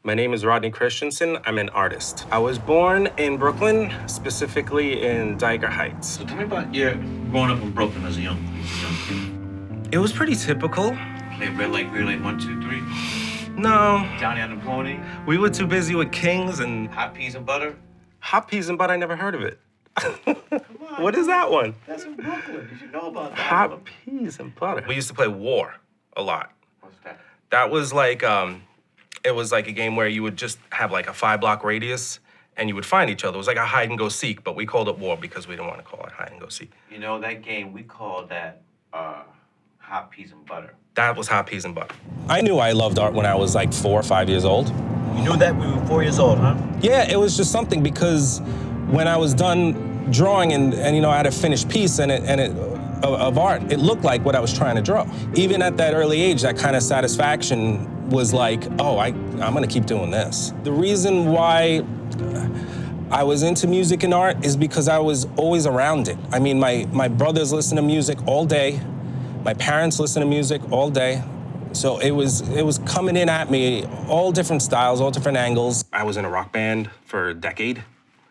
My name is Rodney Christiansen. I'm an artist. I was born in Brooklyn, specifically in Diker Heights. So tell me about your growing up in Brooklyn as a young kid. It was pretty typical. Play Red Light, Green Light, 1, 2, 3. No. Johnny on the Pony. We were too busy with Kings and... Hot Peas and Butter. Hot Peas and Butter, I never heard of it. Come on. What is that one? That's in Brooklyn. You should know about that. Hot Peas and Butter. We used to play War a lot. What's that? That was like, it was like a game where you would just have like a 5-block radius and you would find each other. It was like a hide and go seek, but we called it War because we didn't want to call it hide and go seek. You know, that game, we called that Hot Peas and Butter. That was Hot Peas and Butter. I knew I loved art when I was like 4 or 5 years old. You knew that when you were 4 years old, huh? Yeah, it was just something because when I was done drawing and you know, I had a finished piece of art, it looked like what I was trying to draw. Even at that early age, that kind of satisfaction was like, oh, I'm gonna keep doing this. The reason why I was into music and art is because I was always around it. I mean, my brothers listen to music all day. My parents listen to music all day. So it was coming in at me, all different styles, all different angles. I was in a rock band for a decade.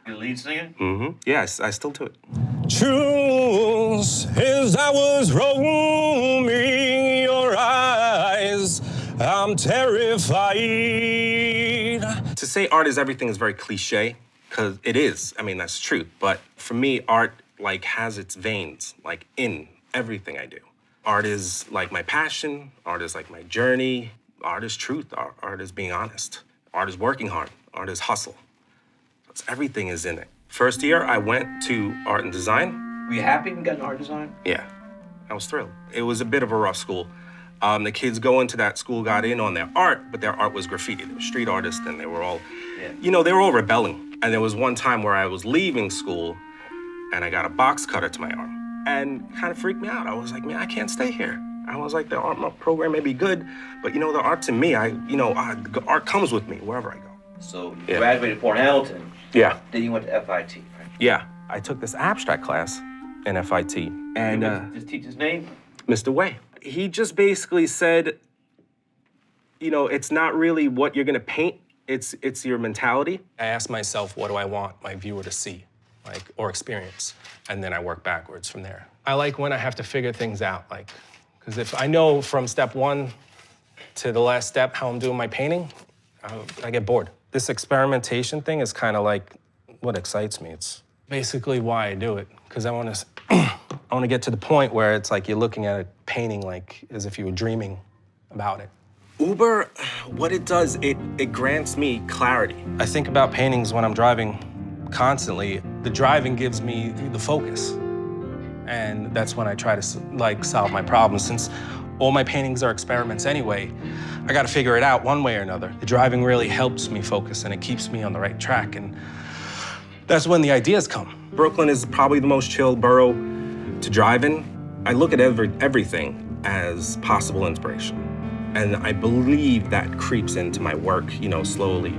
You the lead singer? Mm-hmm. Yes, I still do it. Truth is I was roaming your eyes. I'm terrified. To say art is everything is very cliche, because it is. I mean, that's truth. But for me, art like has its veins, like in everything I do. Art is like my passion. Art is like my journey. Art is truth. Art is being honest. Art is working hard. Art is hustle. Everything is in it. First year, I went to art and design. Were you happy when you got in art design? Yeah, I was thrilled. It was a bit of a rough school. The kids going to that school got in on their art, but their art was graffiti. They were street artists, and they were all, you know, they were all rebelling. And there was one time where I was leaving school, and I got a box cutter to my arm. And kind of freaked me out. I was like, man, I can't stay here. I was like, the art program may be good, but you know, the art to me, art comes with me wherever I go. So you graduated Port Hamilton. Yeah. Then you went to FIT, right? Yeah. I took this abstract class in FIT. And his teacher's name? Mr. Way. He just basically said, you know, it's not really what you're gonna paint, it's your mentality. I asked myself, what do I want my viewer to see, like, or experience? And then I work backwards from there. I like when I have to figure things out, like, because if I know from step one to the last step how I'm doing my painting, I get bored. This experimentation thing is kind of like what excites me. It's basically why I do it, because I want to get to the point where it's like you're looking at a painting like as if you were dreaming about it. Uber, what it does, it grants me clarity. I think about paintings when I'm driving constantly. The driving gives me the focus, and that's when I try to like solve my problems. Since all my paintings are experiments anyway, I gotta figure it out one way or another. The driving really helps me focus and it keeps me on the right track, and that's when the ideas come. Brooklyn is probably the most chill borough to drive in. I look at everything as possible inspiration. And I believe that creeps into my work, you know, slowly.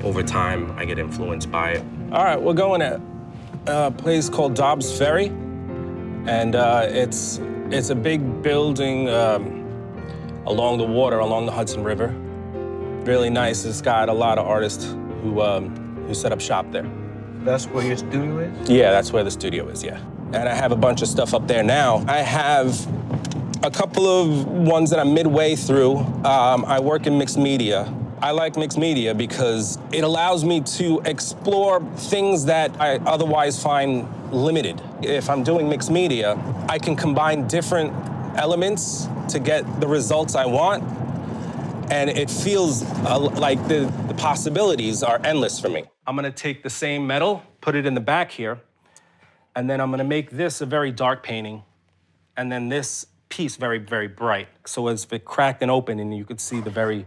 Over time, I get influenced by it. All right, we're going to a place called Dobbs Ferry. And it's a big building along the water, along the Hudson River. Really nice. It's got a lot of artists who set up shop there. That's where your studio is? Yeah, that's where the studio is, yeah. And I have a bunch of stuff up there now. I have a couple of ones that I'm midway through. I work in mixed media. I like mixed media because it allows me to explore things that I otherwise find limited. If I'm doing mixed media, I can combine different elements to get the results I want, and it feels like the possibilities are endless for me. I'm gonna take the same metal, put it in the back here, and then I'm gonna make this a very dark painting, and then this piece very, very bright. So as if it cracked and open and you could see the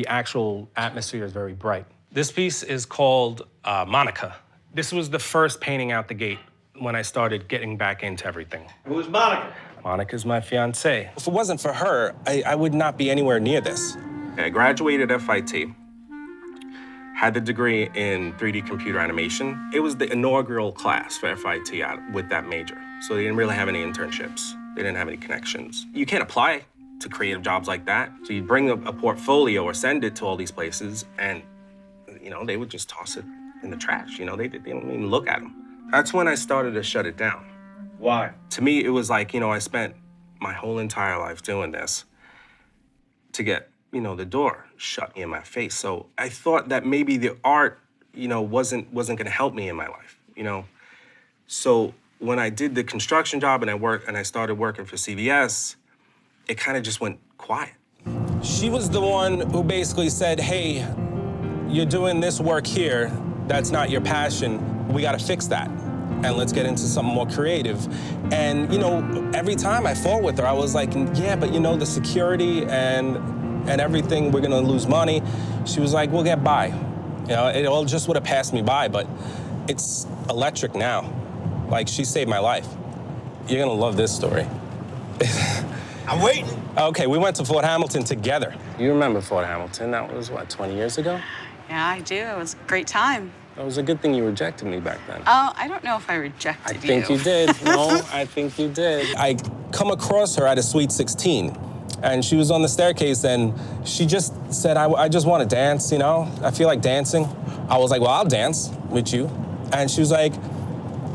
actual atmosphere is very bright. This piece is called Monica. This was the first painting out the gate when I started getting back into everything. Who's Monica? Monica's my fiancée. If it wasn't for her, I would not be anywhere near this. I graduated FIT, had the degree in 3D computer animation. It was the inaugural class for FIT with that major. So they didn't really have any internships. They didn't have any connections. You can't apply to creative jobs like that. So you'd bring a portfolio or send it to all these places, and they would just toss it in the trash. They don't even look at them. That's when I started to shut it down. Why? To me, it was like, I spent my whole entire life doing this to get, the door shut in my face. So I thought that maybe the art, wasn't gonna help me in my life, So when I did the construction job and I started working for CVS, it kind of just went quiet. She was the one who basically said, hey, you're doing this work here, that's not your passion, we gotta fix that. And let's get into something more creative. And, every time I fought with her, I was like, yeah, but the security and everything, we're gonna lose money. She was like, we'll get by. It all just would have passed me by, but it's electric now. Like, she saved my life. You're gonna love this story. I'm waiting. Okay, we went to Fort Hamilton together. You remember Fort Hamilton? That was, 20 years ago? Yeah, I do. It was a great time. It was a good thing you rejected me back then. Oh, I don't know if I rejected you. I think you did. No, I think you did. I come across her at a Sweet 16, and she was on the staircase, and she just said, I just want to dance, I feel like dancing. I was like, well, I'll dance with you. And she was like,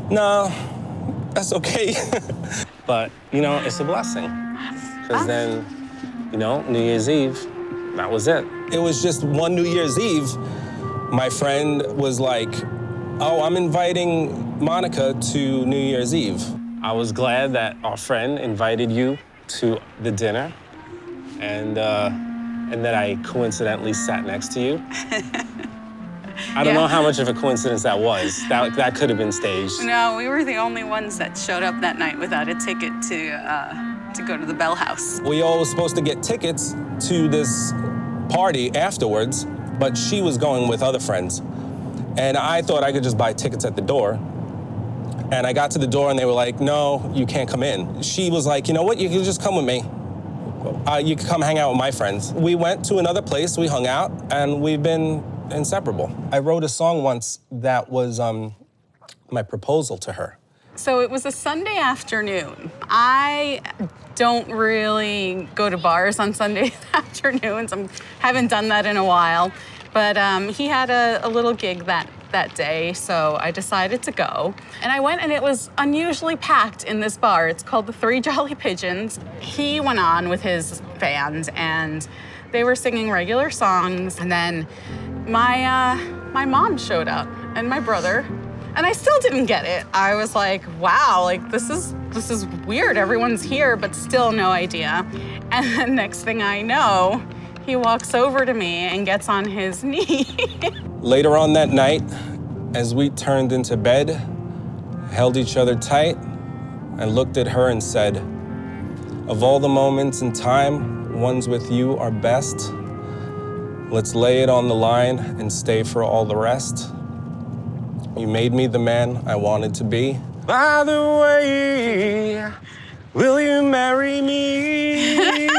no, that's okay. But, it's a blessing. Because then, New Year's Eve, that was it. It was just one New Year's Eve, my friend was like, oh, I'm inviting Monica to New Year's Eve. I was glad that our friend invited you to the dinner and that I coincidentally sat next to you. I don't know how much of a coincidence that was. That could have been staged. No, we were the only ones that showed up that night without a ticket to go to the Bell House. We all were supposed to get tickets to this party afterwards, but she was going with other friends. And I thought I could just buy tickets at the door. And I got to the door and they were like, no, you can't come in. She was like, you know what, you can just come with me. You can come hang out with my friends. We went to another place, we hung out, and we've been inseparable. I wrote a song once that was my proposal to her. So it was a Sunday afternoon. I don't really go to bars on Sunday afternoons. I haven't done that in a while. But he had a little gig that day, so I decided to go. And I went, and it was unusually packed in this bar. It's called the Three Jolly Pigeons. He went on with his band, and they were singing regular songs. And then my mom showed up, and my brother. And I still didn't get it. I was like, wow, like this is weird. Everyone's here, but still no idea. And the next thing I know, he walks over to me and gets on his knee. Later on that night, as we turned into bed, held each other tight, and looked at her and said, of all the moments in time, ones with you are best. Let's lay it on the line and stay for all the rest. You made me the man I wanted to be. By the way, will you marry me?